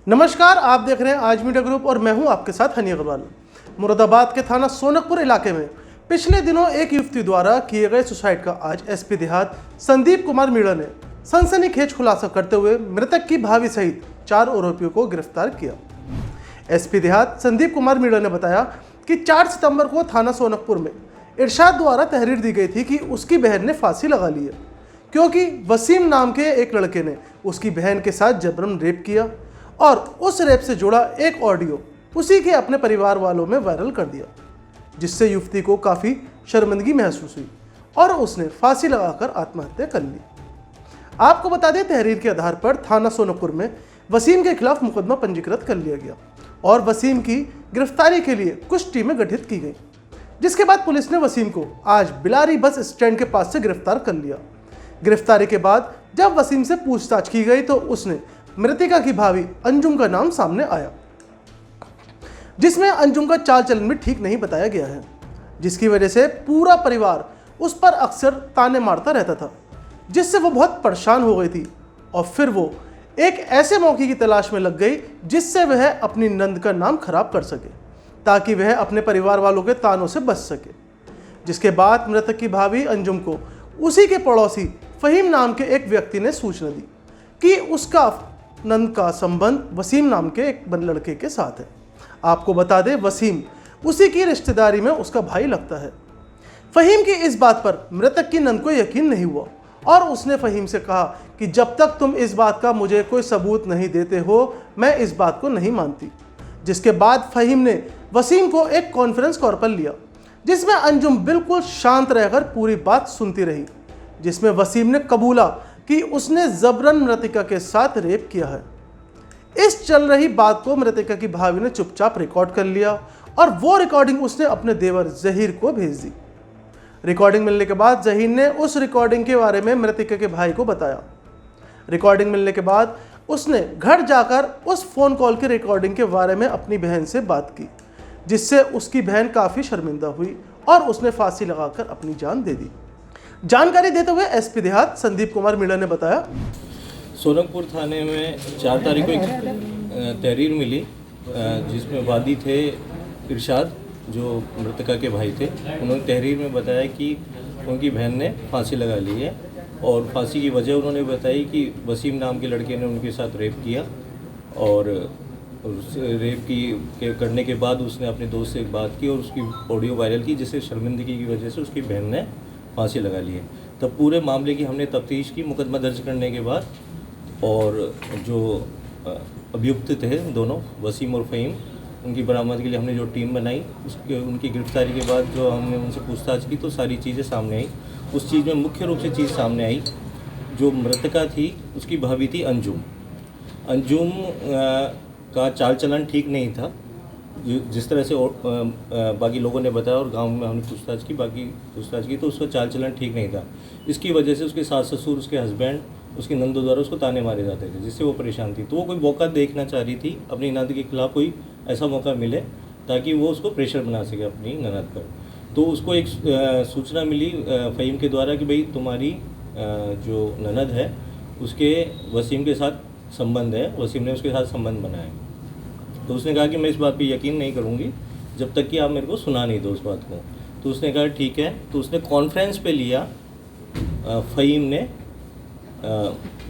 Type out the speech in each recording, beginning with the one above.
नमस्कार, आप देख रहे हैं आज मीडिया ग्रुप और मैं हूं आपके साथ हनी अग्रवाल। मुरादाबाद के थाना सोनकपुर इलाके में पिछले दिनों एक युवती द्वारा किए गए सुसाइड का आज एसपी देहात संदीप कुमार मीणा ने सनसनीखेज खुलासा करते हुए मृतक की भाभी सहित 4 आरोपियों को गिरफ्तार किया। एसपी देहात संदीप कुमार मीणा ने बताया कि 4 सितंबर को थाना सोनकपुर में इरशाद द्वारा तहरीर दी गई थी कि उसकी बहन ने फांसी लगा ली है, क्योंकि वसीम नाम के एक लड़के ने उसकी बहन के साथ जबरन रेप किया और उस रेप से जुड़ा एक ऑडियो उसी के अपने परिवार वालों में वायरल कर दिया, जिससे युवती को काफ़ी शर्मिंदगी महसूस हुई और उसने फांसी लगाकर आत्महत्या कर ली। आपको बता दें, तहरीर के आधार पर थाना सोनकपुर में वसीम के खिलाफ मुकदमा पंजीकृत कर लिया गया और वसीम की गिरफ्तारी के लिए कुछ टीमें गठित की गई, जिसके बाद पुलिस ने वसीम को आज बिलारी बस स्टैंड के पास से गिरफ्तार कर लिया। गिरफ्तारी के बाद जब वसीम से पूछताछ की गई तो उसने मृतिका की भाभी अंजुम का नाम सामने आया, जिसमें अंजुम का चाल चलन भी ठीक नहीं बताया गया है, जिसकी वजह से पूरा परिवार उस पर अक्सर ताने मारता रहता था, जिससे वो बहुत परेशान हो गई थी और फिर वो एक ऐसे मौके की तलाश में लग गई जिससे वह अपनी नंद का नाम खराब कर सके, ताकि वह अपने परिवार वालों के तानों से बच सके। जिसके बाद मृतक की भाभी अंजुम को उसी के पड़ोसी फहीम नाम के एक व्यक्ति ने सूचना दी कि उसका नंद का संबंध वसीम नाम के एक लड़के के साथ है। आपको बता दें, वसीम उसी की रिश्तेदारी में उसका भाई लगता है। फहीम की इस बात पर मृतक की नंद को यकीन नहीं हुआ और उसने फहीम से कहा कि जब तक तुम इस बात का मुझे कोई सबूत नहीं देते हो, मैं इस बात को नहीं मानती। जिसके बाद फहीम ने वसीम को एक कॉन्फ्रेंस कॉल पर लिया, जिसमें अंजुम बिल्कुल शांत रहकर पूरी बात सुनती रही, जिसमें वसीम ने कबूला कि उसने जबरन मृतिका के साथ रेप किया है। इस चल रही बात को मृतिका की भाभी ने चुपचाप रिकॉर्ड कर लिया और वो रिकॉर्डिंग उसने अपने देवर जहीर को भेज दी। रिकॉर्डिंग मिलने के बाद जहीर ने उस रिकॉर्डिंग के बारे में मृतिका के भाई को बताया। रिकॉर्डिंग मिलने के बाद उसने घर जाकर उस फोन कॉल की रिकॉर्डिंग के बारे में अपनी बहन से बात की, जिससे उसकी बहन काफ़ी शर्मिंदा हुई और उसने फांसी लगाकर अपनी जान दे दी। जानकारी देते हुए एसपी देहात संदीप कुमार मीणा ने बताया, सोनकपुर थाने में 4 तारीख को एक तहरीर मिली, जिसमें वादी थे इरशाद, जो मृतका के भाई थे। उन्होंने तहरीर में बताया कि उनकी बहन ने फांसी लगा ली है और फांसी की वजह उन्होंने बताई कि वसीम नाम के लड़के ने उनके साथ रेप किया और उस रेप करने के बाद उसने अपने दोस्त से बात की और उसकी ऑडियो वायरल की, जिससे शर्मिंदगी की वजह से उसकी बहन ने फांसी लगा ली है। तब पूरे मामले की हमने तफ्तीश की मुकदमा दर्ज करने के बाद, और जो अभियुक्त थे दोनों वसीम और फ़हीम, उनकी बरामदगी के लिए हमने जो टीम बनाई, उनकी गिरफ्तारी के बाद जो हमने उनसे पूछताछ की तो सारी चीज़ें सामने आई। उस चीज़ में मुख्य रूप से चीज़ सामने आई, जो मृतका थी उसकी भाभी थी अंजुम का चाल चलन ठीक नहीं था, जिस तरह से बाकी लोगों ने बताया और गांव में हमने पूछताछ की तो उसका चाल चलन ठीक नहीं था। इसकी वजह से उसके सास ससुर, उसके हस्बैंड, उसकी नंदों द्वारा उसको ताने मारे जाते थे, जिससे वो परेशान थी। तो वो कोई मौका देखना चाह रही थी, अपनी ननद के खिलाफ कोई ऐसा मौका मिले ताकि वो उसको प्रेशर बना सके अपनी ननद पर। तो उसको एक सूचना मिली फ़हीम के द्वारा कि भाई तुम्हारी जो ननद है उसके वसीम के साथ संबंध है, वसीम ने उसके साथ संबंध बनाया। तो उसने कहा कि मैं इस बात पे यकीन नहीं करूँगी जब तक कि आप मेरे को सुना नहीं दो उस बात को। तो उसने कहा ठीक है। तो उसने कॉन्फ्रेंस पे लिया फ़हीम ने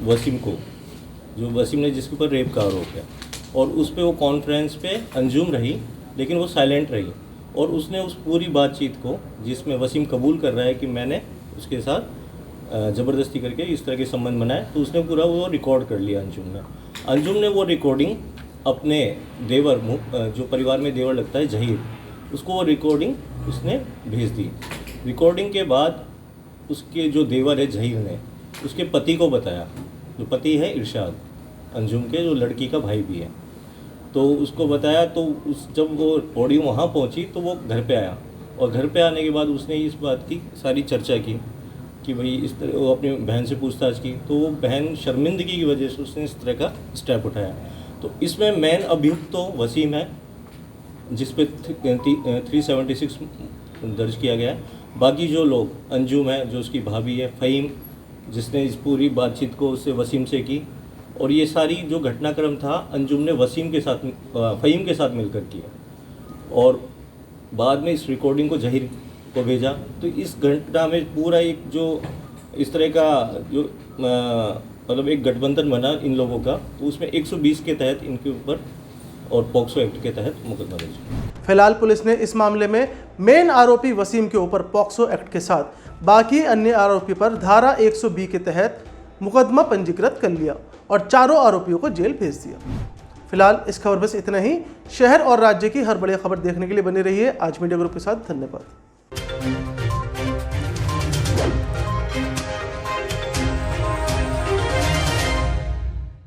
वसीम को, जो वसीम ने जिसके ऊपर रेप का आरोप है, और उस पर वो कॉन्फ्रेंस पे अंजुम रही, लेकिन वो साइलेंट रही और उसने उस पूरी बातचीत को, जिसमें वसीम कबूल कर रहा है कि मैंने उसके साथ ज़बरदस्ती करके इस तरह के संबंध बनाए, तो उसने पूरा वो रिकॉर्ड कर लिया अंजुम ने वो रिकॉर्डिंग अपने देवर, जो परिवार में देवर लगता है जहीर, उसको वो रिकॉर्डिंग उसने भेज दी। रिकॉर्डिंग के बाद उसके जो देवर है जहीर ने उसके पति को बताया, जो पति है इरशाद, अंजुम के जो लड़की का भाई भी है, तो उसको बताया। तो जब वो ऑडियो वहाँ पहुँची तो वो घर पे आया और घर पे आने के बाद उसने इस बात की सारी चर्चा की कि भाई इस तरह, वो अपनी बहन से पूछताछ की तो वो बहन शर्मिंदगी की वजह से उसने इस तरह का स्टेप उठाया। तो इसमें मेन अभियुक्त तो वसीम है, जिस पे 376 दर्ज किया गया है। बाकी जो लोग, अंजुम है जो उसकी भाभी है, फ़हीम जिसने इस पूरी बातचीत को उससे वसीम से की, और ये सारी जो घटनाक्रम था अंजुम ने वसीम के साथ फ़हीम के साथ मिलकर किया और बाद में इस रिकॉर्डिंग को जहीर को भेजा। तो इस घटना में पूरा एक जो इस तरह का जो मतलब एक गठबंधन बना इन लोगों का, तो उसमें 120 के तहत इनके ऊपर और पॉक्सो एक्ट के तहत मुकदमा दर्ज। फिलहाल पुलिस ने इस मामले में मेन आरोपी वसीम के ऊपर पॉक्सो एक्ट के साथ बाकी अन्य आरोपी पर धारा 120 के तहत मुकदमा पंजीकृत कर लिया और चारों आरोपियों को जेल भेज दिया। फिलहाल इस खबर बस इतना ही। शहर और राज्य की हर बड़ी खबर देखने के लिए बने रहिए आज मीडिया ग्रुप के साथ। धन्यवाद।